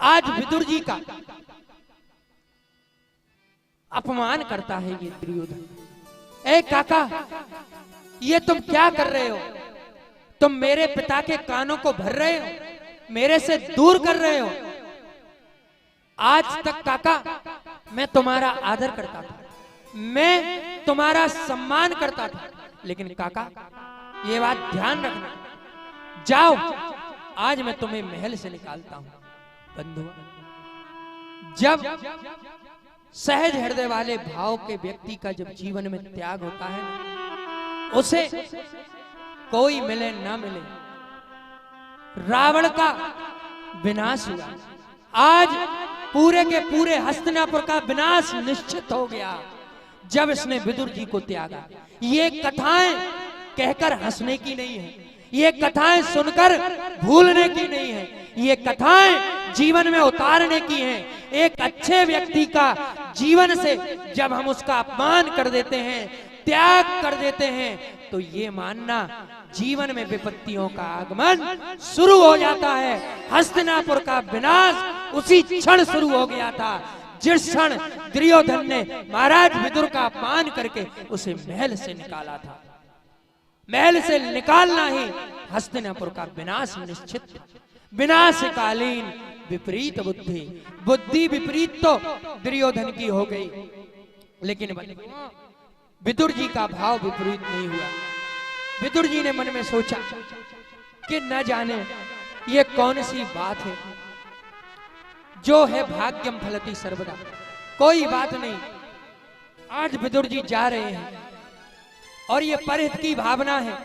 आज विदुर जी का अपमान करता है ये दुर्योधन। ए काका, ये तुम क्या कर रहे हो? तुम मेरे पिता के कानों को भर रहे हो, मेरे से दूर कर रहे हो। आज तक काका मैं तुम्हारा आदर करता था, मैं तुम्हारा सम्मान करता था, लेकिन काका ये बात ध्यान रखना, जाओ आज मैं तुम्हें महल से निकालता हूं। बंधु, जब सहज हृदय वाले भाव के व्यक्ति का जब जीवन में त्याग होता है, उसे कोई मिले ना मिले, रावण का विनाश हुआ। आज पूरे के पूरे हस्तिनापुर का विनाश निश्चित हो गया जब इसने विदुर जी को त्यागा। ये कथाएं कहकर हंसने की नहीं है, ये कथाएं सुनकर भूलने की नहीं है, ये कथाएं जीवन में उतारने की हैं। एक अच्छे व्यक्ति का जीवन से जब हम उसका अपमान कर देते हैं, त्याग कर देते हैं, तो ये मानना जीवन में विपत्तियों का आगमन शुरू हो जाता है। हस्तिनापुर का विनाश उसी क्षण शुरू हो गया था जिस क्षण दुर्योधन ने महाराज विदुर का अपमान करके उसे महल से निकाला था। महल से निकालना ही हस्तिनापुर का विनाश निश्चित। विनाशकालीन विपरीत बुद्धि, बुद्धि विपरीत तो दुर्योधन की हो गई, लेकिन विदुर जी का भाव विपरीत नहीं हुआ। विदुर जी ने मन में सोचा कि न जाने ये कौन सी बात है, जो है भाग्यम फलति सर्वदा। कोई बात नहीं, आज विदुर जी जा रहे हैं और ये परहित की भावना है,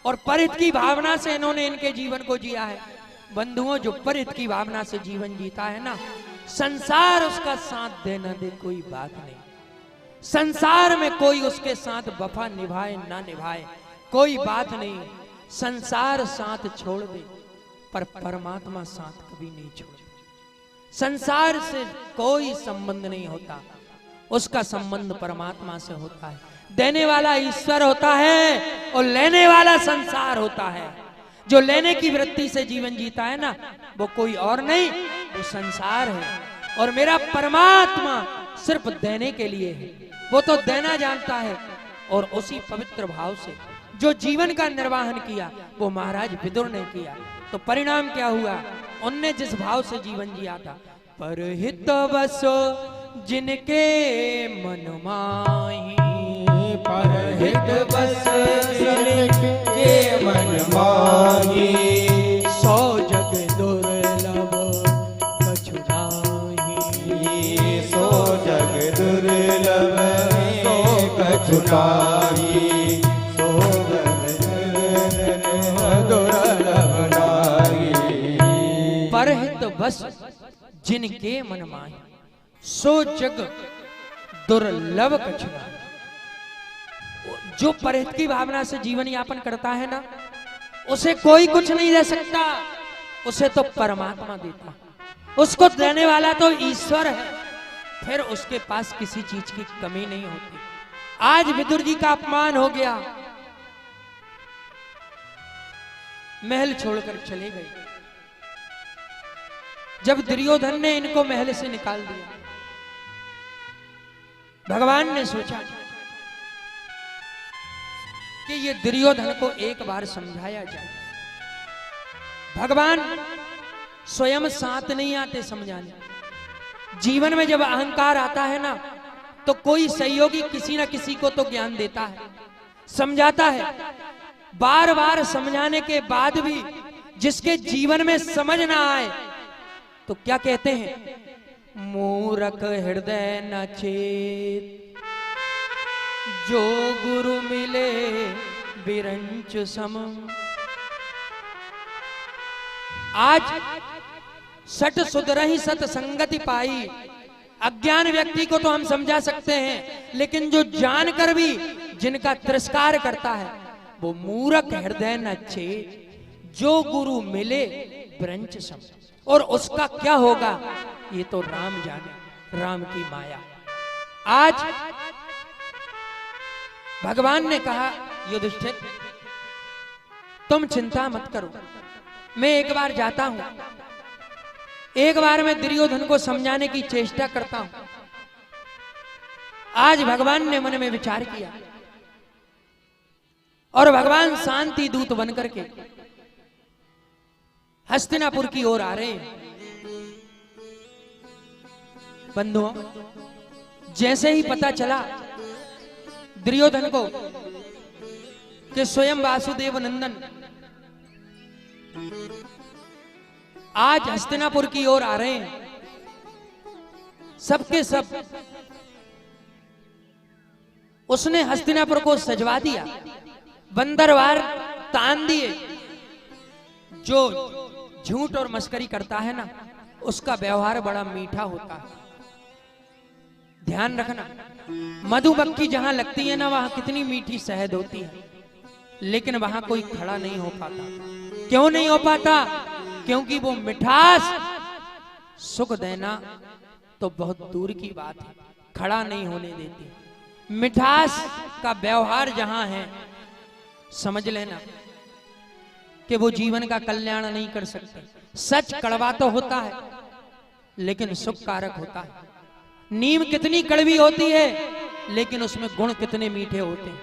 और परहित की भावना से इन्होंने इनके जीवन को जिया है। बंधुओं, जो परहित की भावना से जीवन जीता है ना, संसार उसका साथ दे न दे कोई बात नहीं, संसार में कोई उसके साथ वफा निभाए ना निभाए कोई बात नहीं, संसार साथ छोड़ दे पर परमात्मा साथ कभी नहीं छोड़े। संसार से कोई संबंध नहीं होता, उसका संबंध परमात्मा से होता है। देने वाला ईश्वर होता है और लेने वाला संसार होता है। जो लेने की वृत्ति से जीवन जीता है ना, वो कोई और नहीं, वो संसार है। और मेरा परमात्मा सिर्फ देने के लिए है, वो तो देना जानता है। और उसी पवित्र भाव से जो जीवन का निर्वाहन किया वो महाराज विदुर ने किया। तो परिणाम क्या हुआ? उनने जिस भाव से जीवन जिया था, परहित बसो जिनके मन माही, परहित बस जिनके मन माही, सौ जग दुर्लभ कछु नाहि, सो जग दुर्लभ कछु नाहि, सो जग दुर्लभ नाहि। परहित बस जिनके मन माही, सो जग दुर्लभ कछु नाहि। जो परहित की भावना से जीवन यापन करता है ना, उसे कोई कुछ नहीं दे सकता, उसे तो परमात्मा देता, उसको देने वाला तो ईश्वर है, फिर उसके पास किसी चीज की कमी नहीं होती। आज विदुर जी का अपमान हो गया, महल छोड़कर चले गए। जब दुर्योधन ने इनको महल से निकाल दिया, भगवान ने सोचा कि ये दुर्योधन को एक बार समझाया जाए। भगवान स्वयं साथ नहीं आते समझाने। जीवन में जब अहंकार आता है ना, तो कोई सहयोगी किसी ना किसी को तो ज्ञान देता है, समझाता है। बार बार समझाने के बाद भी जिसके जीवन में समझ ना आए तो क्या कहते हैं? मूरख हृदय न चेत, जो गुरु मिले बिरंच सम। आज सट सुधरहि सत संगति पाई। अज्ञान व्यक्ति को तो हम समझा सकते हैं, लेकिन जो जानकर भी जिनका तिरस्कार करता है वो मूरख हृदय न चेत, जो गुरु मिले बिरंच सम। और उसका क्या होगा ये तो राम जाने, राम की माया। आज भगवान ने कहा, युधिष्ठिर तुम चिंता मत करो, मैं एक बार जाता हूं, एक बार मैं दुर्योधन को समझाने की चेष्टा करता हूं। आज भगवान ने मन में विचार किया और भगवान शांति दूत बनकर के हस्तिनापुर की ओर आ रहे हैं। बंधुओं, जैसे ही पता चला दुर्योधन को कि स्वयं वासुदेव नंदन आज हस्तिनापुर की ओर आ रहे हैं, सबके सब उसने हस्तिनापुर को सजवा दिया, बंदरवार तान दिए। जो झूठ और मस्करी करता है ना, उसका व्यवहार बड़ा मीठा होता है। ध्यान रखना, मधुमक्खी जहां लगती है ना, वहां कितनी मीठी शहद होती है, लेकिन वहां कोई खड़ा नहीं हो पाता। क्यों नहीं हो पाता? क्योंकि वो मिठास सुख देना तो बहुत दूर की बात है, खड़ा नहीं होने देती। मिठास का व्यवहार जहां है, समझ लेना कि वो जीवन का कल्याण नहीं कर सकते। सच कड़वा तो होता है, लेकिन सुख कारक होता है। नीम कितनी कड़वी होती है, लेकिन उसमें गुण कितने मीठे होते हैं।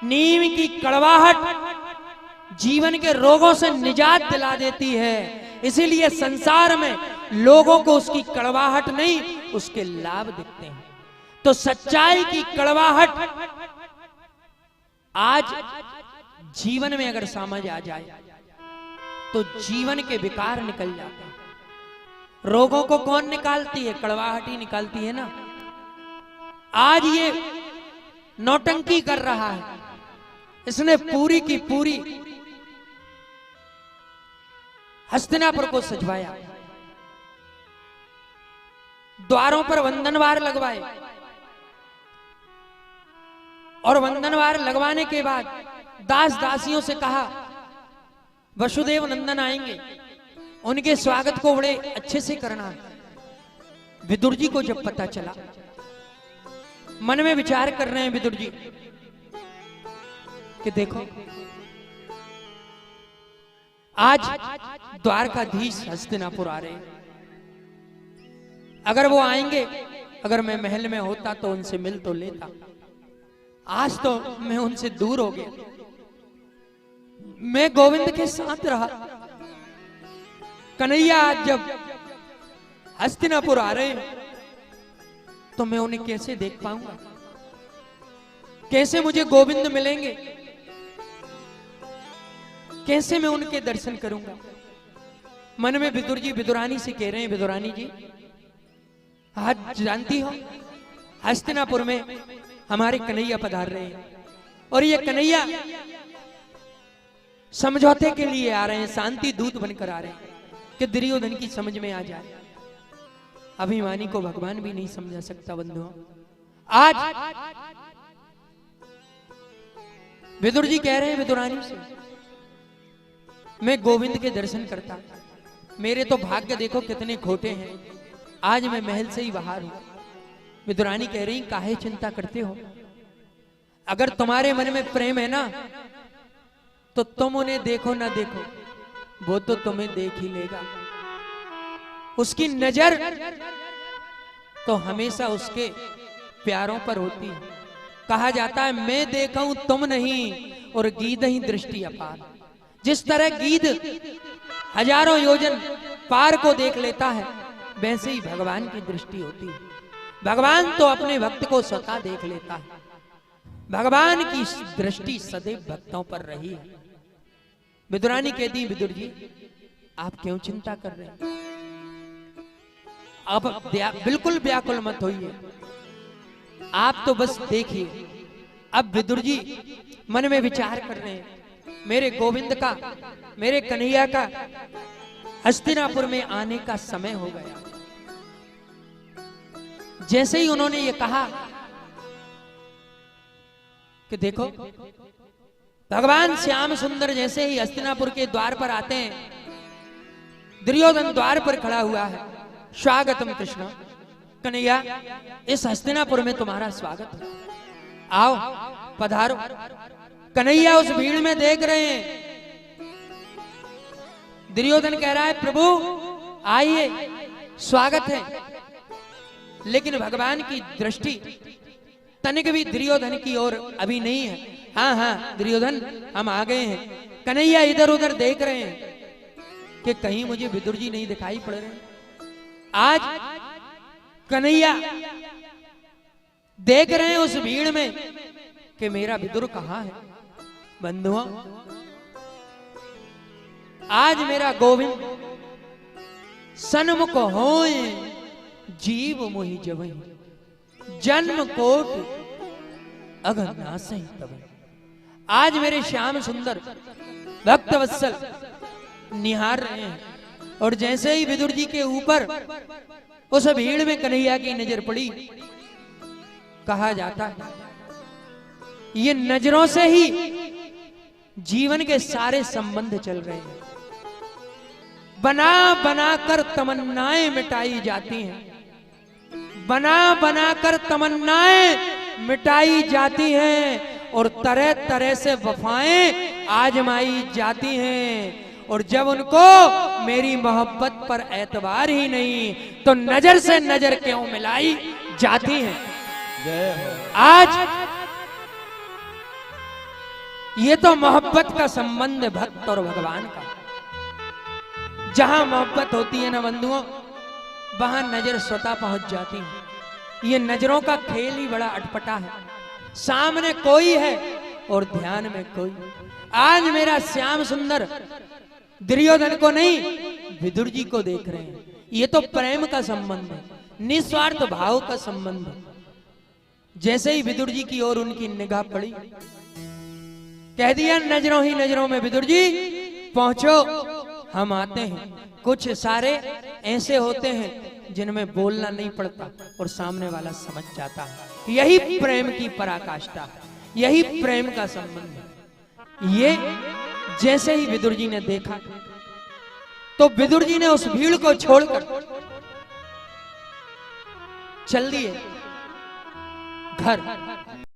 नीम की कड़वाहट जीवन के रोगों से निजात दिला देती है। इसीलिए संसार में लोगों को उसकी कड़वाहट नहीं, उसके लाभ दिखते हैं। तो सच्चाई की कड़वाहट आज जीवन में अगर समझ आ जाए तो जीवन के विकार निकल जाते हैं। रोगों को कौन निकालती है? कड़वाहट ही निकालती है ना। आज ये नौटंकी कर रहा है, इसने पूरी की पूरी हस्तिनापुर को सजवाया, द्वारों पर वंदनवार लगवाए, और वंदनवार लगवाने के बाद दास दासियों से कहा वसुदेव नंदन आएंगे, उनके स्वागत को बड़े अच्छे से करना। विदुर जी को जब पता चला, मन में विचार कर रहे हैं विदुर जी कि देखो, आज द्वारकाधीश हस्तिनापुर आ रहे हैं। अगर वो आएंगे, अगर मैं महल में होता तो उनसे मिल तो लेता। आज तो मैं उनसे दूर हो गया, मैं गोविंद के साथ रहा। कन्हैया आज जब हस्तिनापुर आ रहे हैं तो मैं उन्हें कैसे देख पाऊंगा? कैसे मुझे गोविंद मिलेंगे? कैसे मैं उनके दर्शन करूंगा? मन में विदुर जी विदुरानी से कह रहे हैं, विदुरानी जी आज जानती हो हस्तिनापुर में हमारे कन्हैया पधार रहे हैं, और ये कन्हैया समझौते के लिए आ रहे हैं, शांति दूत बनकर आ रहे हैं कि दुर्योधन की समझ में आ जाए। अभिमानी को भगवान भी नहीं समझा सकता। बंधुओं, आज विदुर जी कह रहे हैं विदुरानी से, मैं गोविंद के दर्शन करता, मेरे तो भाग्य देखो कितने खोटे हैं, आज मैं महल से ही बाहर हूं। विदुरानी कह रही, काहे चिंता करते हो? अगर तुम्हारे मन में प्रेम है ना, तो तुम उन्हें देखो ना देखो, वो तो तुम्हें देख ही लेगा। उसकी नजर तो हमेशा उसके प्यारों पर होती है। कहा जाता है, मैं देखा हूं तुम नहीं, और गीध ही दृष्टि अपार। जिस तरह गीध हजारों योजन पार को देख लेता है, वैसे ही भगवान की दृष्टि होती है। भगवान तो अपने भक्त को स्वतः देख लेता है। भगवान की दृष्टि सदैव भक्तों पर रही है। विदुरानी कहती, विदुर जी आप क्यों चिंता कर रहे हैं? अब बिल्कुल व्याकुल मत होइए, आप तो बस देखिए। अब विदुर जी मन में विचार कर रहे हैं, मेरे गोविंद का, मेरे कन्हैया का हस्तिनापुर में आने का समय हो गया। जैसे ही उन्होंने ये कहा कि देखो, भगवान श्याम सुंदर जैसे ही हस्तिनापुर के द्वार पर आते हैं, दुर्योधन द्वार पर खड़ा हुआ है। स्वागतम कृष्ण, कन्हैया इस हस्तिनापुर में तुम्हारा स्वागत है, आओ पधारो। कन्हैया उस भीड़ में देख रहे हैं। दुर्योधन कह रहा है, प्रभु आइए, स्वागत है। लेकिन भगवान की दृष्टि तनिक भी दुर्योधन की ओर अभी नहीं है। हाँ हाँ दुर्योधन, हम आ गए हैं। कन्हैया इधर उधर देख रहे हैं कि कहीं मुझे विदुर जी नहीं दिखाई पड़ रहे। आज कन्हैया देख रहे हैं उस भीड़ में कि मेरा विदुर कहां है। बंधुओं, आज मेरा गोविंद सन्मुख होए जीव मोहि जबहि, जन्म कोट अगर नासहि तब। आज मेरे श्याम सुंदर भक्त वत्सल निहार रहे हैं, और जैसे ही विदुर जी के ऊपर उस भीड़ में कन्हैया की नजर पड़ी, कहा जाता है ये नजरों से ही जीवन के सारे संबंध चल रहे हैं। बना बना कर तमन्नाएं मिटाई जाती हैं, बना बना कर तमन्नाएं मिटाई जाती हैं, और तरह तरह से वफाएं आजमाई जाती हैं। और जब उनको मेरी मोहब्बत पर एतबार ही नहीं, तो नजर से नजर क्यों मिलाई जाती हैं। आज ये तो मोहब्बत का संबंध है भक्त और भगवान का। जहां मोहब्बत होती है ना बंधुओं, वहां नजर स्वतः पहुंच जाती है। ये नजरों का खेल ही बड़ा अटपटा है। सामने कोई है और ध्यान में कोई। आज मेरा श्याम सुंदर दुर्योधन को नहीं, विदुर जी को देख रहे हैं। ये तो प्रेम का संबंध है, निस्वार्थ भाव का संबंध है। जैसे ही विदुर जी की ओर उनकी निगाह पड़ी, कह दिया नजरों ही नजरों में विदुर जी पहुंचो, हम आते हैं। कुछ सारे ऐसे होते हैं जिनमें बोलना नहीं पड़ता और सामने वाला समझ जाता है। यही प्रेम की पराकाष्ठा है, यही प्रेम का संबंध है। ये जैसे ही विदुर जी ने देखा, तो विदुर जी ने उस भीड़ को छोड़कर चल दिए घर।